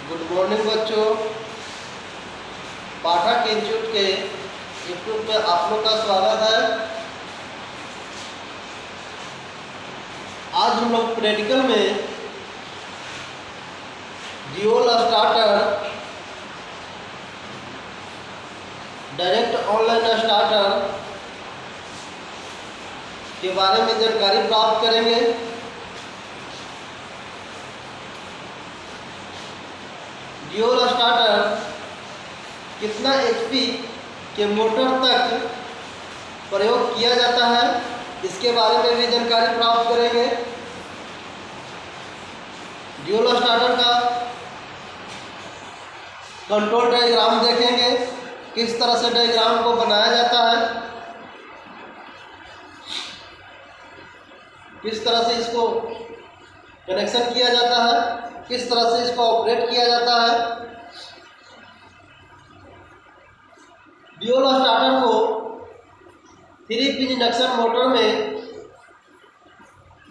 Good morning बच्चों। पाठक institute के YouTube पे आप लोग का स्वागत है। आज हम लोग प्रैक्टिकल में dual starter, direct online starter के बारे में जानकारी प्राप्त करेंगे। ड्यूल स्टार्टर कितना एचपी के मोटर तक प्रयोग किया जाता है, इसके बारे में भी जानकारी प्राप्त करेंगे। ड्यूल स्टार्टर का कंट्रोल डायग्राम देखेंगे, किस तरह से डायग्राम को बनाया जाता है, किस तरह से इसको कनेक्शन किया जाता है, किस तरह से इसको ऑपरेट किया जाता है। ड्यूल स्टार्टर को 3 पिन इंडक्शन मोटर में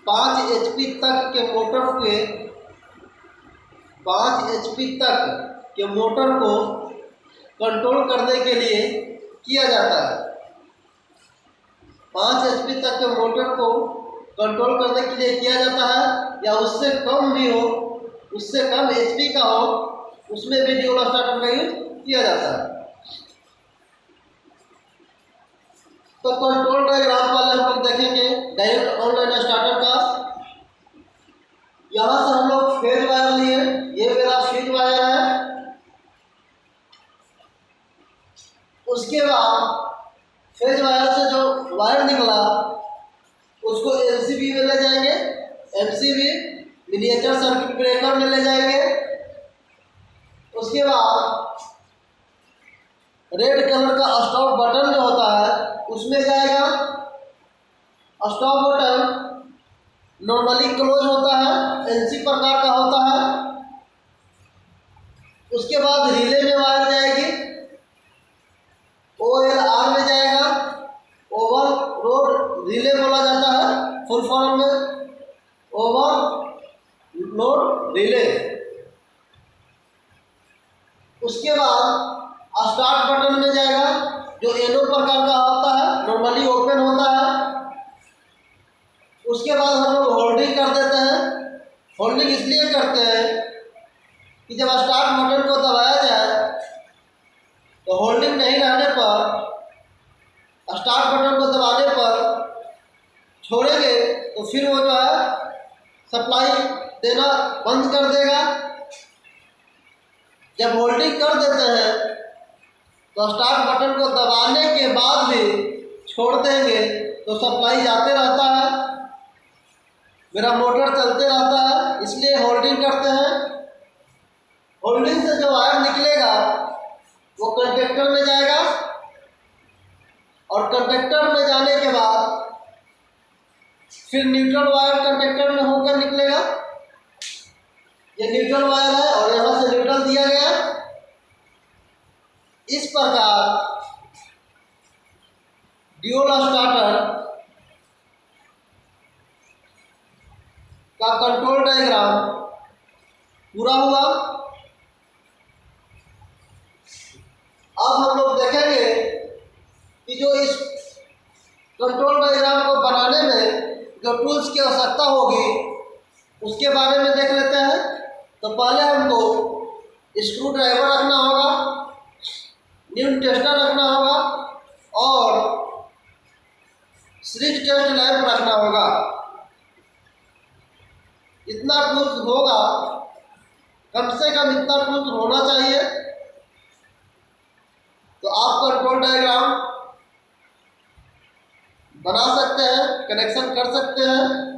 5 एचपी तक के मोटर को कंट्रोल करने के लिए किया जाता है। 5 एचपी तक के मोटर को कंट्रोल करने के लिए किया जाता है, या उससे कम भी हो, उससे कम एचपी का हो, उसमें भी ड्यूल स्टार्टर का यूज किया जाता है। तो कंट्रोल डायग्राम वाले हम लोग देखेंगे डायरेक्ट ऑनलाइन स्टार्टर का। यहां से हम लोग फेज वायर लिए, ये मेरा फीड वायर है। उसके बाद फेज वायर से जो वायर निकला उसको एमसीबी में ले जाएंगे, एमसीबी मिनिएचर सर्किट ब्रेकर में ले जाएंगे। उसके बाद रेड कलर का स्टॉप बटन जो होता है उसमें जाएगा। स्टॉप बटन नॉर्मली क्लोज होता है, एनसी प्रकार का होता है। उसके बाद रिले में वायर जाएगी, OLR में जाएगा, ओवर लोड रिले बोला जाता है फुल फॉर्म में, ओवर लोड रिले। उसके बाद स्टार्ट बटन में जाएगा, जो एनो प्रकार का होता है, नॉर्मली ओपन होता है। उसके बाद हम लोग होल्डिंग कर देते हैं। होल्डिंग इसलिए करते हैं कि जब स्टार्ट बटन को दबाया जाए तो होल्डिंग नहीं रहने पर, स्टार्ट बटन को दबाने पर छोड़ेंगे तो फिर वो जो है सप्लाई देना बंद कर देगा। जब होल्डिंग कर देते हैं तो स्टार्ट बटन को दबाने के बाद भी छोड़ देंगे तो सप्लाई जाते रहता है, मेरा मोटर चलते रहता है, इसलिए होल्डिंग करते हैं। होल्डिंग से जो वायर निकलेगा वो कंडक्टर में जाएगा, और कंडक्टर में जाने के बाद फिर न्यूट्रल वायर कंडक्टर में होकर निकलेगा। ये न्यूट्रल वायर है और यहाँ से न्यूट्रल दिया गया। इस प्रकार ड्यूल स्टार्टर का कंट्रोल डायग्राम पूरा हुआ। अब हम लोग देखेंगे कि जो इस कंट्रोल डायग्राम को बनाने में जो टूल्स की आवश्यकता होगी उसके बारे में देख लेते हैं। तो पहले हमको स्क्रू ड्राइवर रखना होगा, न्यून टेस्टर रखना होगा, और सीरीज टेस्ट लैंप रखना होगा। इतना टूल्स होगा, कम से कम इतना टूल्स होना चाहिए, तो आप कंट्रोल डायग्राम बना सकते हैं, कनेक्शन कर सकते हैं।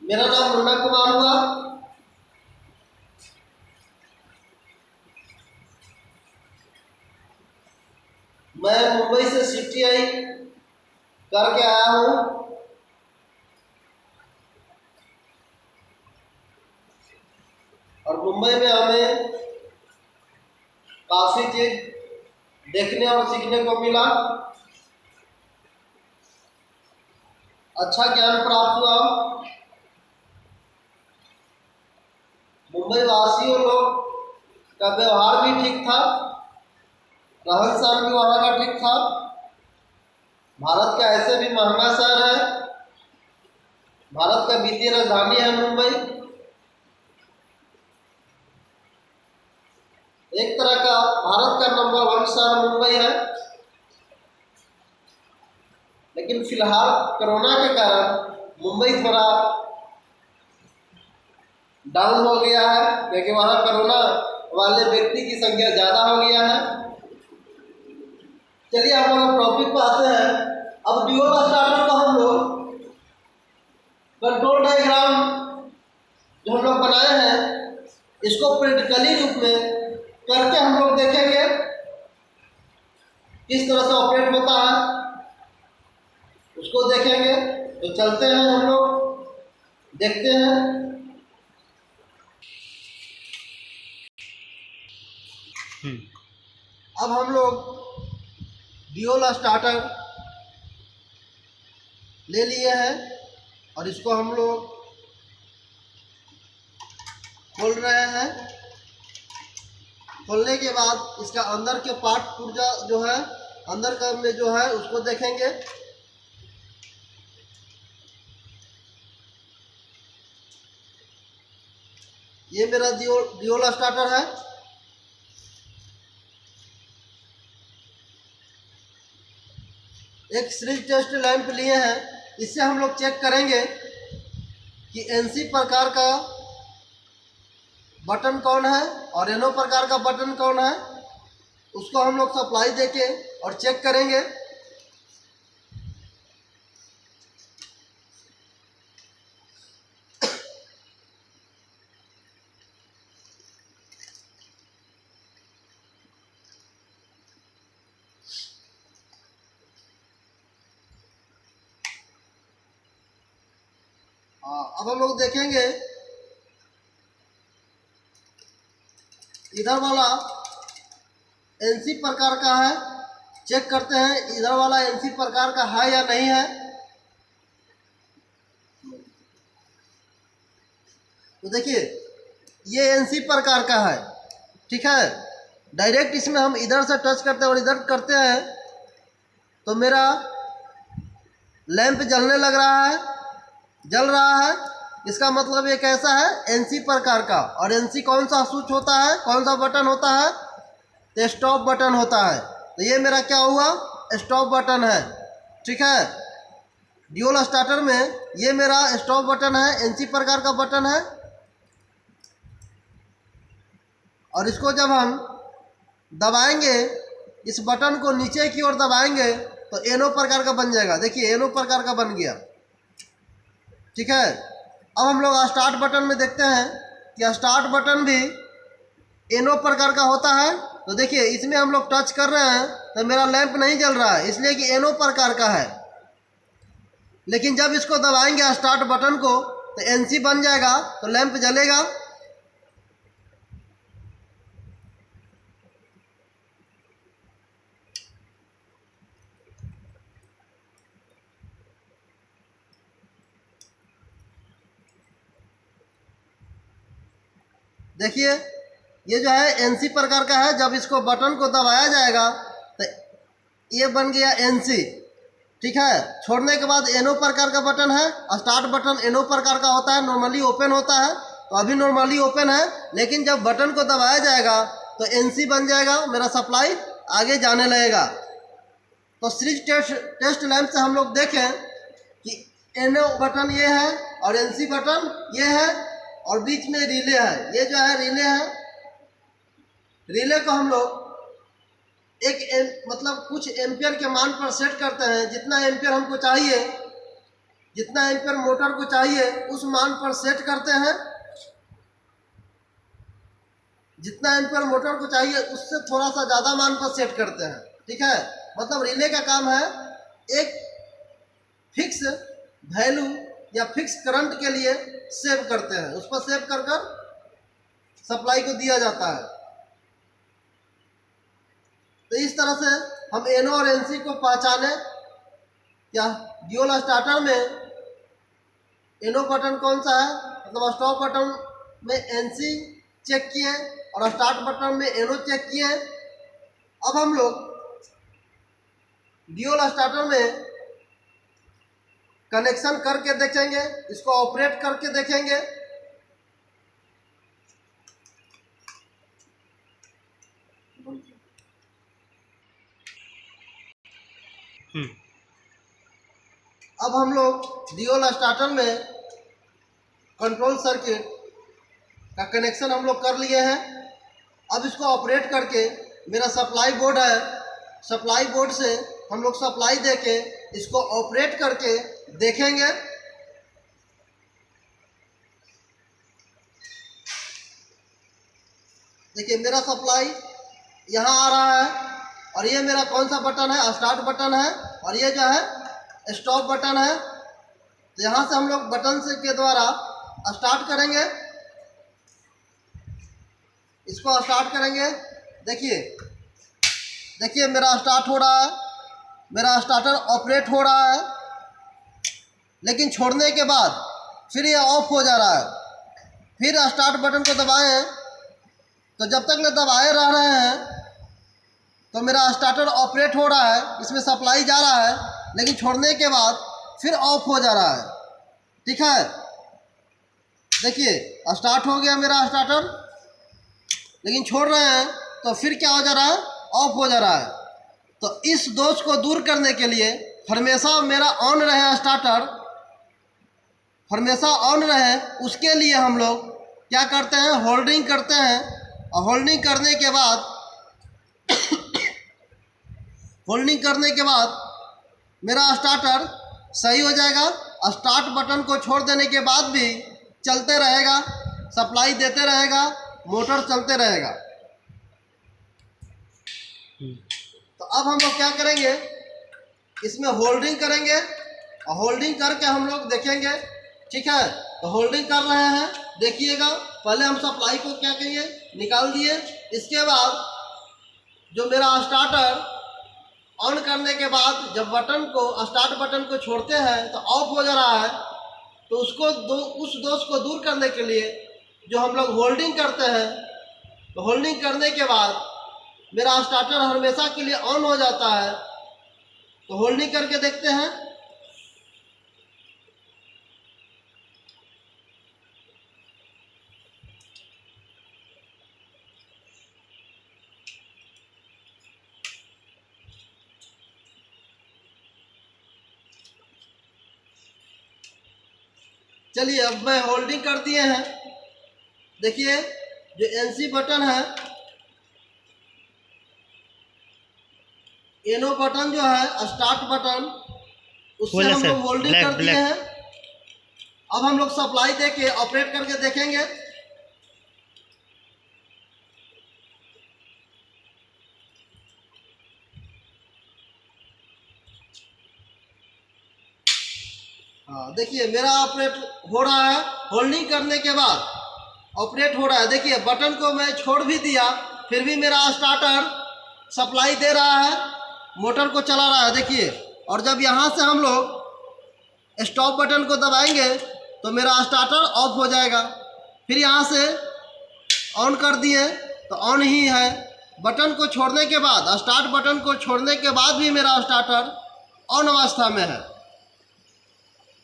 मेरा नाम मुन्ना कुमार हुआ। मैं मुंबई से CTI करके आया हूँ। और मुंबई में हमें काफ़ी चीज़ देखने और सीखने को मिला। अच्छा ज्ञान प्राप्त हुआ। मुंबई वासियों लोग का व्यवहार भी ठीक था, रहन सहन भी वहाँ का ठीक था। भारत का ऐसे भी महंगा शहर है, भारत का वित्तीय राजधानी है मुंबई, एक तरह का भारत का नंबर 1 शहर मुंबई है। लेकिन फिलहाल कोरोना के कारण मुंबई थोड़ा डाउन हो गया है, क्योंकि वहाँ कोरोना वाले व्यक्ति की संख्या ज़्यादा हो गया है। चलिए हम लोग टॉपिक पे आते हैं। अब ड्यूल स्टार्टर को हम लोग कंट्रोल डायग्राम जो हम लोग बनाए हैं, इसको प्रैक्टिकली रूप में करके हम लोग देखेंगे किस तरह से ऑपरेट होता है, उसको देखेंगे। तो चलते हैं, हम लोग देखते हैं। अब हम लोग ड्यूल स्टार्टर ले लिए हैं और इसको हम लोग खोल रहे हैं। खोलने के बाद इसका अंदर के पार्ट पुर्जा जो है, अंदर का में जो है उसको देखेंगे। ये मेरा ड्यूल स्टार्टर है। एक सीरीज टेस्ट लैंप लिए हैं, इससे हम लोग चेक करेंगे कि एनसी प्रकार का बटन कौन है और एनओ प्रकार का बटन कौन है। उसको हम लोग सप्लाई देके और चेक करेंगे। अब हम लोग देखेंगे इधर वाला एनसी प्रकार का है, चेक करते हैं इधर वाला एनसी प्रकार का है या नहीं है। तो देखिए ये एनसी प्रकार का है, ठीक है। डायरेक्ट इसमें हम इधर से टच करते हैं और इधर करते हैं तो मेरा लैंप जलने लग रहा है, जल रहा है। इसका मतलब ये कैसा है, एनसी प्रकार का। और एनसी कौन सा स्विच होता है, कौन सा बटन होता है, तो स्टॉप बटन होता है। तो ये मेरा क्या हुआ, स्टॉप बटन है, ठीक है। ड्यूल स्टार्टर में ये मेरा स्टॉप बटन है, एनसी प्रकार का बटन है। और इसको जब हम दबाएंगे, इस बटन को नीचे की ओर दबाएंगे तो एनओ प्रकार का बन जाएगा। देखिए एनओ प्रकार का बन गया, ठीक है। अब हम लोग स्टार्ट बटन में देखते हैं कि स्टार्ट बटन भी एनओ प्रकार का होता है। तो देखिए इसमें हम लोग टच कर रहे हैं तो मेरा लैंप नहीं जल रहा है, इसलिए कि एनओ प्रकार का है। लेकिन जब इसको दबाएंगे स्टार्ट बटन को तो एनसी बन जाएगा, तो लैंप जलेगा। देखिए ये जो है एनसी प्रकार का है। जब इसको बटन को दबाया जाएगा तो ये बन गया एनसी, ठीक है। छोड़ने के बाद एनओ प्रकार का बटन है। स्टार्ट बटन एनओ प्रकार का होता है, नॉर्मली ओपन होता है। तो अभी नॉर्मली ओपन है, लेकिन जब बटन को दबाया जाएगा तो एनसी बन जाएगा, मेरा सप्लाई आगे जाने लगेगा। तो सीरीज टेस्ट लैंप से हम लोग देखें कि एनओ बटन ये है और एनसी बटन ये है और बीच में रिले है। ये जो है रिले है। रिले को हम लोग मतलब कुछ एम्पियर के मान पर सेट करते हैं। जितना एम्पियर हमको चाहिए, जितना एम्पियर मोटर को चाहिए उस मान पर सेट करते हैं। जितना एम्पियर मोटर को चाहिए उससे थोड़ा सा ज़्यादा मान पर सेट करते हैं, ठीक है। मतलब रिले का काम है एक फिक्स वैल्यू या फिक्स करंट के लिए सेव करते हैं, उस पर सेव कर कर सप्लाई को दिया जाता है। तो इस तरह से हम एनओ और एनसी को पहचाने। या ड्यूल स्टार्टर में एनो बटन कौन सा है, मतलब स्टॉप बटन में एनसी चेक किए और स्टार्ट बटन में एनो चेक किए। अब हम लोग ड्यूल स्टार्टर में कनेक्शन करके देखेंगे, इसको ऑपरेट करके देखेंगे। अब हम लोग ड्यूल स्टार्टर में कंट्रोल सर्किट का कनेक्शन हम लोग कर लिए हैं। अब इसको ऑपरेट करके, मेरा सप्लाई बोर्ड है, सप्लाई बोर्ड से हम लोग सप्लाई देके इसको ऑपरेट करके देखेंगे। देखिए मेरा सप्लाई यहाँ आ रहा है और ये मेरा कौन सा बटन है, स्टार्ट बटन है, और ये जो है स्टॉप बटन है। तो यहाँ से हम लोग बटन से के द्वारा स्टार्ट करेंगे, इसको स्टार्ट करेंगे। देखिए मेरा स्टार्ट हो रहा है, मेरा स्टार्टर ऑपरेट हो रहा है, लेकिन छोड़ने के बाद फिर ये ऑफ हो जा रहा है। फिर स्टार्ट बटन को दबाएं तो जब तक मैं दबाए रह रहे हैं तो मेरा स्टार्टर ऑपरेट हो रहा है, इसमें सप्लाई जा रहा है, लेकिन छोड़ने के बाद फिर ऑफ हो जा रहा है। ठीक है, देखिए स्टार्ट हो गया मेरा स्टार्टर, लेकिन छोड़ रहे हैं तो फिर क्या हो जा रहा है, ऑफ हो जा रहा है। तो इस दोष को दूर करने के लिए हमेशा मेरा ऑन रहे स्टार्टर, हमेशा ऑन रहे, उसके लिए हम लोग क्या करते हैं, होल्डिंग करते हैं। और होल्डिंग करने के बाद होल्डिंग करने के बाद मेरा स्टार्टर सही हो जाएगा। स्टार्ट बटन को छोड़ देने के बाद भी चलते रहेगा, सप्लाई देते रहेगा, मोटर चलते रहेगा। तो अब हम लोग क्या करेंगे, इसमें होल्डिंग करेंगे और होल्डिंग करके हम लोग देखेंगे। ठीक है, तो होल्डिंग कर रहे हैं, देखिएगा। पहले हम सप्लाई को क्या करेंगे, निकाल दिए। इसके बाद जो मेरा स्टार्टर ऑन करने के बाद जब बटन को, स्टार्ट बटन को छोड़ते हैं तो ऑफ हो जा रहा है। तो उस दोष को दूर करने के लिए जो हम लोग होल्डिंग करते हैं, तो होल्डिंग करने के बाद मेरा स्टार्टर हमेशा के लिए ऑन हो जाता है। तो होल्डिंग करके देखते हैं। चलिए अब मैं होल्डिंग कर दिए हैं। देखिए जो एनसी बटन है, एनो बटन जो है स्टार्ट बटन, उससे हम लोग होल्डिंग कर दिए हैं। अब हम लोग सप्लाई देके ऑपरेट करके देखेंगे। हाँ देखिए मेरा ऑपरेट हो रहा है, होल्डिंग करने के बाद ऑपरेट हो रहा है। देखिए बटन को मैं छोड़ भी दिया, फिर भी मेरा स्टार्टर सप्लाई दे रहा है, मोटर को चला रहा है। देखिए, और जब यहाँ से हम लोग स्टॉप बटन को दबाएंगे तो मेरा स्टार्टर ऑफ हो जाएगा। फिर यहाँ से ऑन कर दिए तो ऑन ही है। बटन को छोड़ने के बाद, स्टार्ट बटन को छोड़ने के बाद भी मेरा स्टार्टर ऑन अवस्था में है।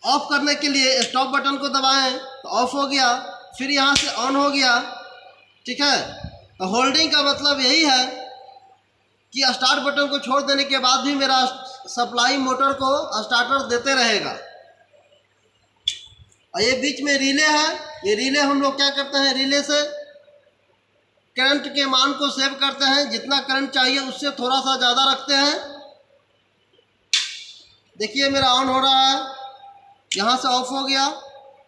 ऑफ करने के लिए स्टॉप बटन को दबाएं तो ऑफ हो गया, फिर यहाँ से ऑन हो गया। ठीक है, तो होल्डिंग का मतलब यही है कि स्टार्ट बटन को छोड़ देने के बाद भी मेरा सप्लाई मोटर को स्टार्टर देते रहेगा। और ये बीच में रिले है, ये रिले हम लोग क्या करते हैं, रिले से करंट के मान को सेव करते हैं। जितना करंट चाहिए उससे थोड़ा सा ज़्यादा रखते हैं। देखिए मेरा ऑन हो रहा है, यहाँ से ऑफ हो गया।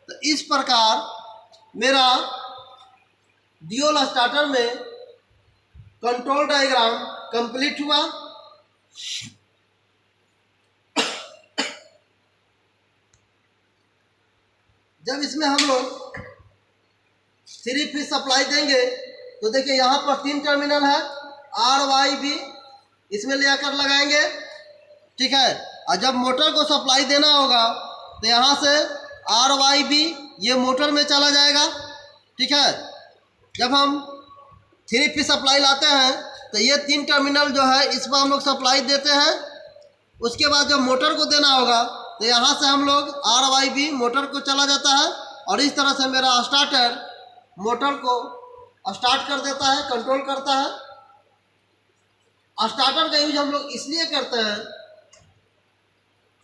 तो इस प्रकार मेरा ड्यूल स्टार्टर में कंट्रोल डायग्राम कंप्लीट हुआ। जब इसमें हम लोग 3 फेज सप्लाई देंगे तो देखिए यहाँ पर 3 टर्मिनल है, RYB, इसमें ले आकर लगाएंगे। ठीक है, और जब मोटर को सप्लाई देना होगा तो यहाँ से RYB ये मोटर में चला जाएगा। ठीक है, जब हम 3P सप्लाई लाते हैं तो ये 3 टर्मिनल जो है इसमें हम लोग सप्लाई देते हैं। उसके बाद जब मोटर को देना होगा तो यहाँ से हम लोग RYB मोटर को चला जाता है और इस तरह से मेरा स्टार्टर मोटर को स्टार्ट कर देता है, कंट्रोल करता है। स्टार्टर का यूज हम लोग इसलिए करते हैं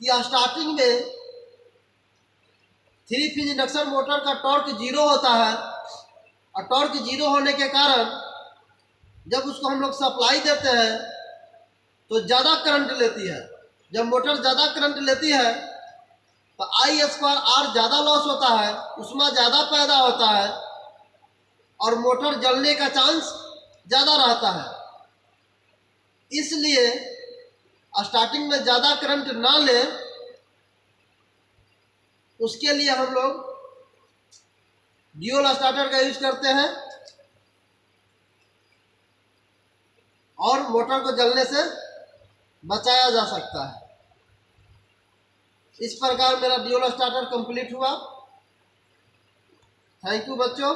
कि स्टार्टिंग में 3 फेज इंडक्शन मोटर का टॉर्क 0 होता है और टॉर्क 0 होने के कारण जब उसको हम लोग सप्लाई देते हैं तो ज़्यादा करंट लेती है। जब मोटर ज़्यादा करंट लेती है तो I² ज़्यादा लॉस होता है, उष्मा ज़्यादा पैदा होता है और मोटर जलने का चांस ज़्यादा रहता है। इसलिए स्टार्टिंग में ज़्यादा करंट ना ले, उसके लिए हम लोग ड्यूल स्टार्टर का यूज करते हैं और मोटर को जलने से बचाया जा सकता है। इस प्रकार मेरा ड्यूल स्टार्टर कंप्लीट हुआ। थैंक यू बच्चों।